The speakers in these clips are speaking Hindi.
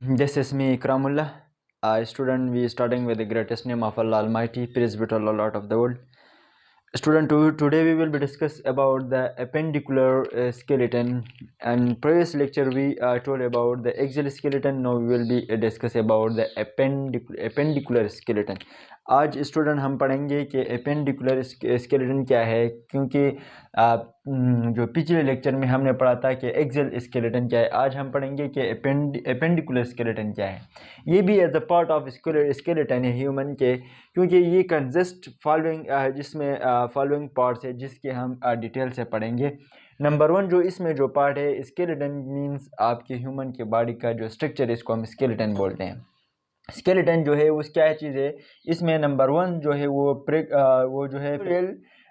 This is me, Ikramullah, a student. We starting with the greatest name of Allah Almighty, praise be to Allah, Lord of the world. Student, today we will be discuss about the appendicular skeleton. And previous lecture we told about the axial skeleton. Now we will be discuss about the appendicular skeleton. आज स्टूडेंट हम पढ़ेंगे कि एपेंडिकुलर स्केलेटन क्या है, क्योंकि जो पिछले लेक्चर में हमने पढ़ा था कि एक्सियल स्केलेटन क्या है। आज हम पढ़ेंगे कि एपेंडिकुलर स्केलेटन क्या है। ये भी as a part of skeleton है ह्यूमन के, क्योंकि ये कंसिस्ट फॉलोइंग जिसमें फॉलोइंग पार्ट्स है जिसके हम डिटेल से पढ़ेंगे। नंबर वन जो इसमें जो पार्ट है स्केलेटन मींस आपके ह्यूमन के बॉडी का जो स्ट्रक्चर है इसको हम स्केलेटन बोलते हैं। स्केलेटन जो है वो क्या चीज़ है, इसमें नंबर वन जो है वो जो है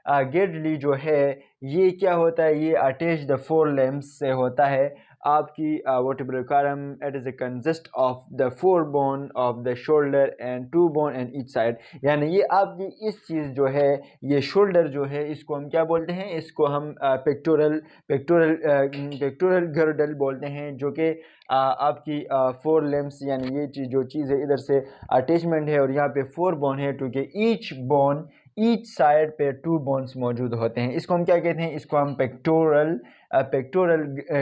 गेडली जो है ये क्या होता है, ये अटैच द फोर लेम्स से होता है आपकी vertebral column. It is a consist of the four bone of the shoulder and two bone and each side. यानी ये आपकी इस चीज़ जो है, ये शोल्डर जो है इसको हम क्या बोलते हैं, इसको हम पेक्टोरल गर्डल बोलते हैं, जो कि आपकी फोर लेम्स यानी ये चीज़ जो चीज़ है इधर से अटैचमेंट है और यहाँ पे फोर बोन है, क्योंकि ईच साइड पे टू बोन्स मौजूद होते हैं। इसको हम क्या कहते हैं, इसको हम पेक्टोरल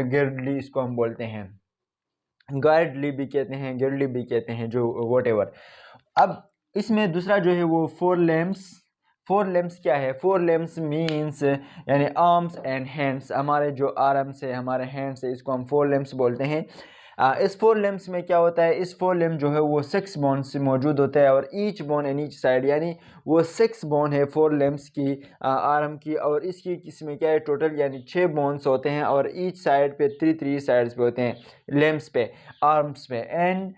गर्डली इसको हम बोलते हैं, गार्डली भी कहते हैं, गर्डली भी कहते हैं, जो वॉटेवर। अब इसमें दूसरा जो है वो फोर लेम्स क्या है, फोर लेम्स मीन्स यानी आर्म्स एंड हैंड्स। हमारे जो आर्म्स है, हमारे हैंड्स है, इसको हम फोर लेम्स बोलते हैं। इस फोर लेम्स में क्या होता है, इस फोर लेम्स जो है वो 6 बोन से मौजूद होता है और each bone and each side, यानी वो 6 बोन है फोर लेम्स की आर्म की, और इसमें क्या है टोटल यानी 6 बोन्स होते हैं और ईच साइड पे 3 साइड्स पे होते हैं लेम्स पे, आर्म्स पे। And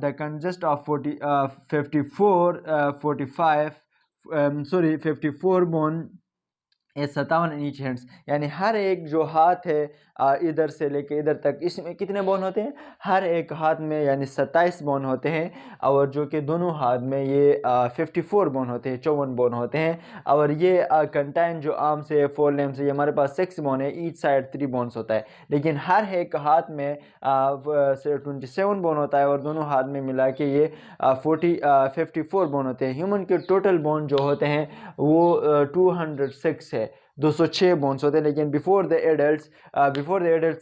the consist of 54 bone 57 inch hands, यानी हर एक जो हाथ है इधर से लेके इधर तक, इसमें कितने बोन होते हैं, हर एक हाथ में यानी 27 बोन होते हैं, और जो कि दोनों हाथ में ये 54 बोन होते हैं, 54 बोन होते हैं। और ये कंटाइन जो आर्म से फोर लेम से हमारे पास 6 बोन है, ईच साइड 3 बोन्स होता है, लेकिन हर एक हाथ में 27 बोन होता है और दोनों हाथ में मिला के ये 54 बोन होते हैं। ह्यूमन के टोटल बोन जो होते हैं वो 206 है, 206 बोन्स होते हैं, लेकिन बिफोर द एडल्ट्स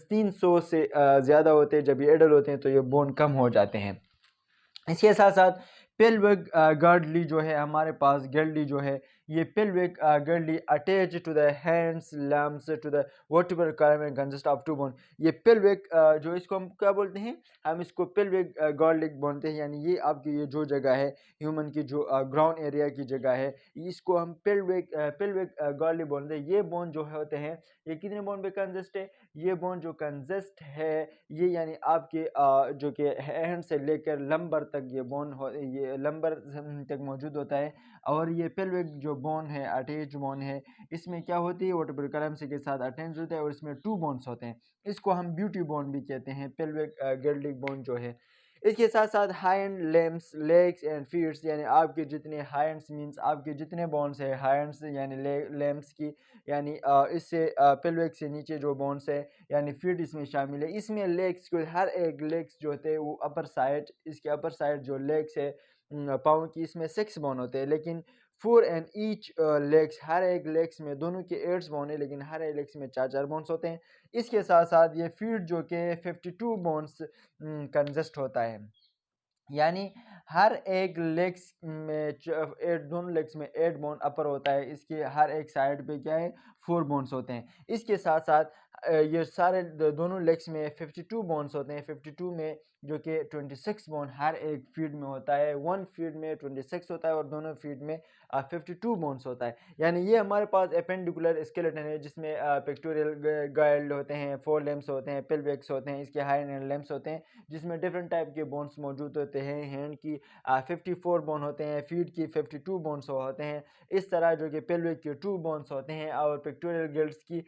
300 से ज़्यादा होते हैं। जब ये एडल्ट होते हैं तो ये बोन कम हो जाते हैं। इसके साथ साथ पेल्विक गर्डली जो है हमारे पास, गर्डली जो है ये pelvic girdle attach to the hind limbs to the vertebral column and consist of two bone. ये पेल्विक जो इसको हम क्या बोलते हैं, हम इसको पेल्विक गर्डली बोलते हैं, यानी ये आपकी ये जो जगह है ह्यूमन की जो ग्राउंड एरिया की जगह है, इसको हम पेल्विक गर्डली बोलते हैं। ये बोन जो होते हैं ये कितने बोन पे कंसिस्ट है, ये बोन जो कंसिस्ट है ये यानी आपके जो कि हैंड से लेकर लंबर तक ये बोन ये लंबर तक मौजूद होता है। और ये पेल्विक जो बोन है, अटैच बोन है, इसमें क्या होती है वर्टिब्रल कॉलम से के साथ अटैच होता है और इसमें 2 बोन्स होते हैं। इसको हम ब्यूटी बोन भी कहते हैं, पेल्विक गर्डलिक बोन जो है। इसके साथ साथ hind limbs legs and feets, यानी आपके जितने हाइंड्स मींस आपके जितने बोन्स है, हाइंड्स यानी लेम्स की, यानी इससे पेल्विक से नीचे जो बोन्स है यानी फीट इसमें शामिल है। इसमें लेग्स को हर एक लेग्स जो होते हैं वो अपर साइड, इसके अपर साइड जो लेग्स है पाँव की, इसमें 6 बोन होते हैं, लेकिन 4 एंड ईच लेग्स, हर एक लेग्स में दोनों के 8 बोन है, लेकिन हर एक लेग्स में 4 बोन्स होते हैं। इसके साथ साथ ये फीट जो कि 52 बोन्स कंसिस्ट होता है, यानी हर एक लेग्स में दोनों लेग्स में 8 बोन अपर होता है, इसके हर एक साइड पे क्या है 4 बोन्स होते हैं। इसके साथ साथ ये सारे दोनों लेग्स में 52 बोन्स होते हैं। 52 में जो कि 26 बोन हर एक फीट में होता है, 1 फीट में 26 होता है और दोनों फीट में 52 बोन्स होता है। यानी ये हमारे पास एपेंडिकुलर स्केलेटन है, जिसमें पेक्टोरियल गाइल्ड होते हैं, फोर लेम्स होते हैं, पेल्विक्स होते हैं, इसके हाइंड एंड लेम्स होते हैं, जिसमें डिफरेंट टाइप के बोन्स मौजूद होते हैं। हैंड की 54 बोन होते हैं, फीट की 52 बोन्स होते हैं, इस तरह जो कि पेल्विक के 2 बोन्स होते हैं और पेक्टोरियल गिल्ड्स की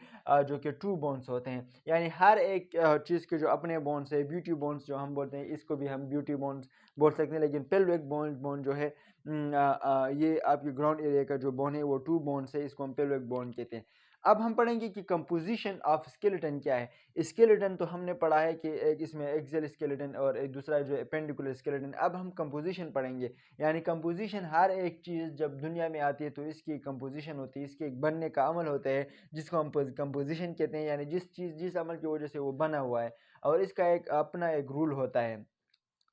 जो कि 2 बोन्स होते हैं। यानी हर एक चीज़ के जो अपने बोन्स है, ब्यूटी बोन्स जो हम बोलते हैं, इसको भी हम ब्यूटी बोन्स बोल सकते हैं, लेकिन पेल्विक बोन जो है ये आपकी ग्राउंड एरिया का जो बोन है वो 2 बोन्स है, इसको हम पेल्विक बोन कहते हैं। अब हम पढ़ेंगे कि कंपोजिशन ऑफ स्केलेटन क्या है। स्केलेटन तो हमने पढ़ा है कि एक इसमें एक्सियल स्केलेटन और एक दूसरा जो एपेंडिकुलर स्केलेटन। अब हम कंपोजिशन पढ़ेंगे, यानी कंपोजिशन हर एक चीज़ जब दुनिया में आती है तो इसकी कंपोजिशन होती है, इसके एक बनने का अमल होता है जिसको हम कंपोजिशन कहते हैं, यानी जिस अमल की वजह से वो बना हुआ है और इसका एक अपना एक रूल होता है।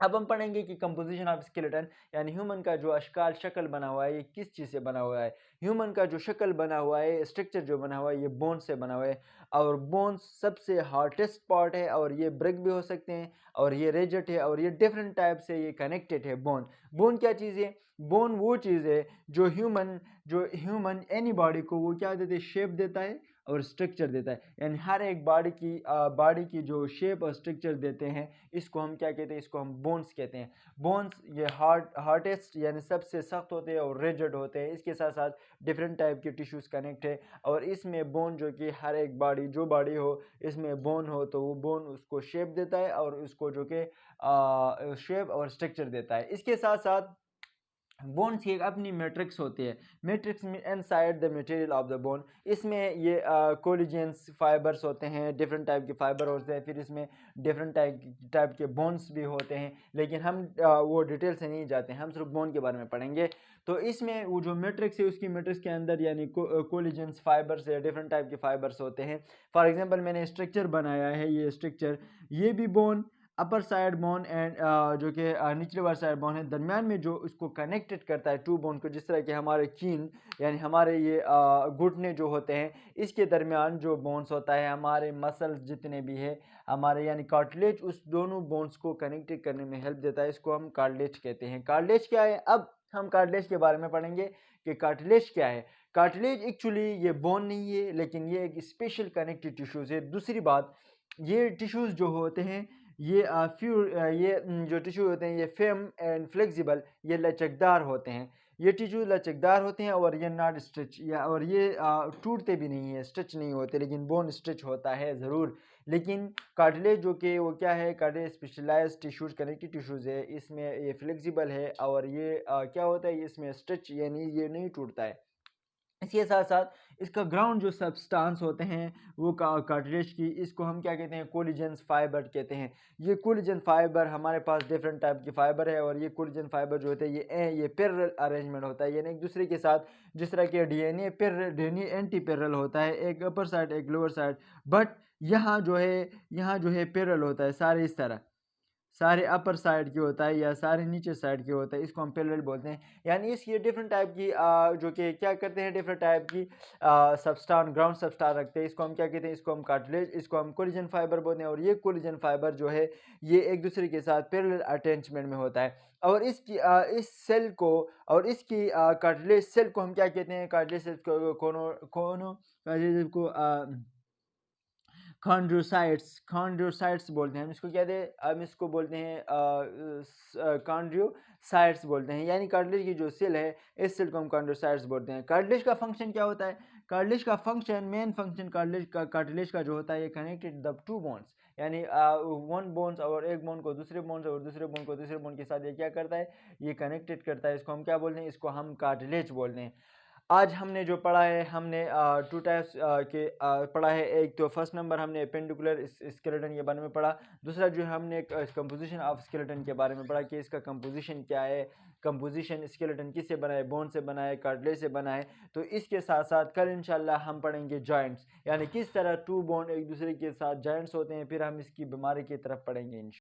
अब हम पढ़ेंगे कि कंपोजिशन ऑफ स्केलेटन, यानी ह्यूमन का जो अशकाल शक्ल बना हुआ है ये किस चीज़ से बना हुआ है। ह्यूमन का जो शक्ल बना हुआ है, स्ट्रक्चर जो बना हुआ है, ये बोन से बना हुआ है और बोन्स सबसे हार्डेस्ट पार्ट है और ये ब्रेक भी हो सकते हैं और ये रेजेट है और ये डिफरेंट टाइप से ये कनेक्टेड है। बोन बोन क्या चीज़ है? बोन वो चीज़ है जो ह्यूमन एनी बॉडी को वो क्या देते हैं, शेप देता है और स्ट्रक्चर देता है। यानी हर एक बॉडी की जो शेप और स्ट्रक्चर देते हैं इसको हम क्या कहते हैं, इसको हम बोन्स कहते हैं। बोन्स ये हार्डेस्ट यानी सबसे सख्त होते हैं और रिजिड होते हैं। इसके साथ साथ डिफरेंट टाइप के टिश्यूज़ कनेक्ट है और इसमें बोन जो कि हर एक बॉडी हो इसमें बोन हो तो वो बोन उसको शेप देता है और उसको जो कि शेप और स्ट्रक्चर देता है। इसके साथ साथ बोन्स की एक अपनी मैट्रिक्स होती है। मैट्रिक्स में inside the material of the bone, इसमें ये कोलिजेंस फाइबर्स होते हैं, डिफरेंट टाइप के फाइबर होते हैं, फिर इसमें डिफरेंट टाइप के बोन्स भी होते हैं, लेकिन हम वो डिटेल से नहीं जाते हैं, हम सिर्फ बोन के बारे में पढ़ेंगे। तो इसमें वो जो मैट्रिक्स है उसकी मैट्रिक्स के अंदर यानी कोलिजेंस फाइबर्स या डिफरेंट टाइप के फाइबर्स होते हैं। फॉर एग्जांपल मैंने स्ट्रक्चर बनाया है, ये स्ट्रक्चर, ये भी bone, upper side bone and जो कि निचले वाला साइड बोन है, दरमियान में जो इसको कनेक्टेड करता है टू बोन को, जिस तरह के हमारे चीन यानी हमारे ये घुटने जो होते हैं इसके दरमियान जो बोन्स होता है, हमारे मसल्स जितने भी है हमारे यानी कार्टिलेज उस दोनों बोन्स को कनेक्टेड करने में हेल्प देता है, इसको हम कार्टिलेज कहते हैं। कार्टिलेज क्या है? अब हम कार्टिलेज के बारे में पढ़ेंगे कि कार्टिलेज क्या है। कार्टिलेज एक्चुअली ये बोन नहीं है लेकिन ये एक स्पेशल कनेक्टिव टिश्यूज़ है। दूसरी बात, ये टिश्यूज़ जो होते हैं ये जो टिश्यू होते हैं ये फेम एंड फ्लेक्सिबल, ये लचकदार होते हैं। ये टिश्यू लचकदार होते हैं और ये नॉट स्ट्रेच और ये टूटते भी नहीं है, स्ट्रेच नहीं होते, लेकिन बोन स्ट्रेच होता है ज़रूर। लेकिन कार्टिलेज जो कि वो क्या है, cartilage specialised tissues connective tissues है, इसमें ये फ्लेक्सिबल है और ये क्या होता है, इसमें स्ट्रेच यानी ये नहीं टूटता है। इसके साथ साथ इसका ग्राउंड जो सब्सटेंस होते हैं वो कार्टिलेज की, इसको हम क्या कहते हैं, कोलिजेंस फाइबर कहते हैं। ये कोलिजन फाइबर हमारे पास डिफरेंट टाइप के फाइबर है और ये कोलिजन फाइबर जो होते हैं ये पैरेलल अरेंजमेंट होता है, यानी एक दूसरे के साथ, जिस तरह के डीएनए एंटी पैरेलल होता है, एक अपर साइड एक लोअर साइड, बट यहाँ जो है पैरेलल होता है, सारे इस तरह सारे अपर साइड की होता है या सारे नीचे साइड की होता है, इसको हम पैरेलल बोलते हैं। यानी इसकी डिफरेंट टाइप की जो कि क्या करते हैं, डिफरेंट टाइप की सबस्टान ग्राउंड सबस्टान रखते हैं, इसको हम क्या कहते हैं, इसको हम कार्टिलेज, इसको हम कोलिजन फाइबर बोलते हैं और ये कोलिजन फाइबर जो है ये एक दूसरे के साथ पैरेलल अटैचमेंट में होता है और इस सेल को और इसकी कार्टिलेज सेल को हम क्या कहते हैं, कार्टिलेज सेल को कोनो कार्टिलेज को कॉन्ड्रोसाइट्स बोलते हैं। हम इसको क्या दे हम इसको बोलते हैं कॉन्ड्रोसाइट्स बोलते हैं, यानी कार्टिलेज की जो सेल है इस सेल को हम कॉन्ड्रोसाइट्स बोलते हैं। कार्टिलेज का फंक्शन क्या होता है? कार्टिलेज का फंक्शन, मेन फंक्शन कार्टिलेज का जो होता है ये कनेक्टेड द टू बोन्स, यानी वन बोन्स और एक बोन को दूसरे बोन्स और दूसरे बोन को दूसरे बोन के साथ ये क्या करता है, ये कनेक्टेड करता है, इसको हम क्या बोलते हैं, इसको हम कार्टिलेज बोलते हैं। आज हमने जो पढ़ा है, हमने टू टाइप्स के पढ़ा है। एक तो फर्स्ट नंबर हमने एपेंडिकुलर स्केलेटन के बारे में पढ़ा, दूसरा जो हमने कंपोजिशन ऑफ स्केलेटन के बारे में पढ़ा कि इसका कंपोजिशन क्या है, कंपोजिशन स्केलेटन किससे बना है, बोन से बना है, कार्टिलेज से बना है। तो इसके साथ साथ कल इंशाल्लाह हम पढ़ेंगे जॉइंट्स, यानी किस तरह टू बोन एक दूसरे के साथ जॉइंट्स होते हैं, फिर हम इसकी बीमारी की तरफ पढ़ेंगे इंशाल्लाह।